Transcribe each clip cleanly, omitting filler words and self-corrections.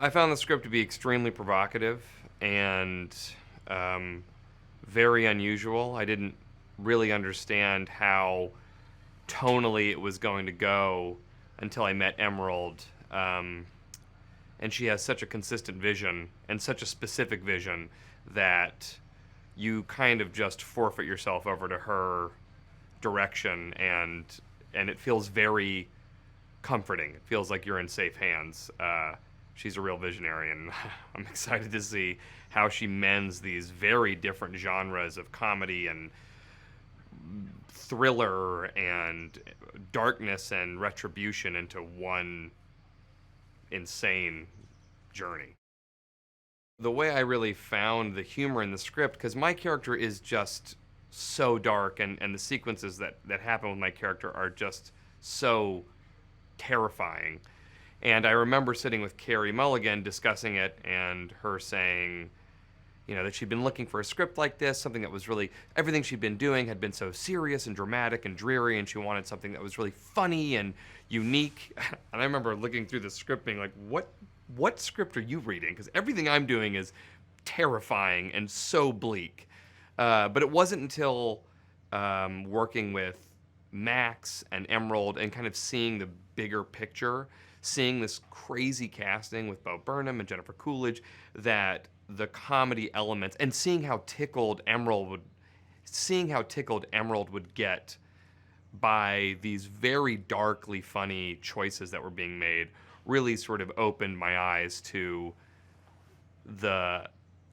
I found the script to be extremely provocative and very unusual. I didn't really understand how tonally it was going to go until I met Emerald. And she has such a consistent vision and such a specific vision that you kind of just forfeit yourself over to her direction, and it feels very comforting. It feels like you're in safe hands. She's a real visionary, and I'm excited to see how she mends these very different genres of comedy and thriller and darkness and retribution into one insane journey. The way I really found the humor in the script, because my character is just so dark, and the sequences that happen with my character are just so terrifying. And I remember sitting with Carrie Mulligan discussing it, and her saying, that she'd been looking for a script like this, something that was really, everything she'd been doing had been so serious and dramatic and dreary, and she wanted something that was really funny and unique. And I remember looking through the script being like, what script are you reading? Because everything I'm doing is terrifying and so bleak. But it wasn't until working with Max and Emerald and kind of seeing the bigger picture, seeing this crazy casting with Bo Burnham and Jennifer Coolidge, that the comedy elements, and seeing how tickled Emerald would get by these very darkly funny choices that were being made, really sort of opened my eyes to the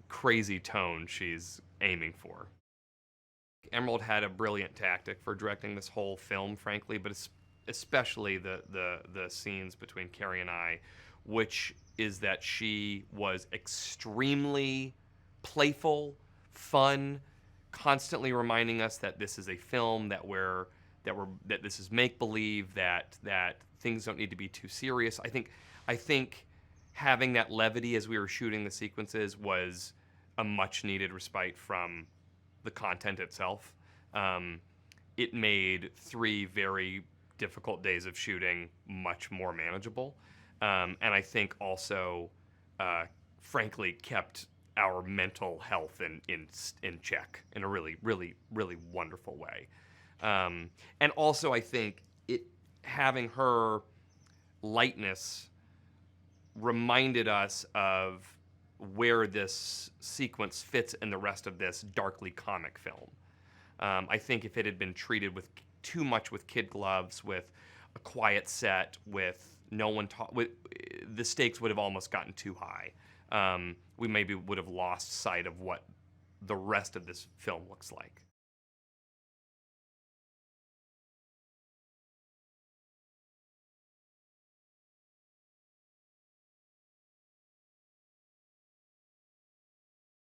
crazy tone she's aiming for. Emerald had a brilliant tactic for directing this whole film, frankly, but especially the scenes between Carrie and I, which is that she was extremely playful, fun, constantly reminding us that this is a film, that this is make believe, that things don't need to be too serious. I think having that levity as we were shooting the sequences was a much needed respite from the content itself. It made 3 very difficult days of shooting much more manageable. And I think also, frankly, kept our mental health in check in a really, really, really wonderful way. And also, I think having her lightness reminded us of where this sequence fits in the rest of this darkly comic film. I think if it had been treated with too much with kid gloves, with a quiet set, with no one the stakes would have almost gotten too high. We maybe would have lost sight of what the rest of this film looks like.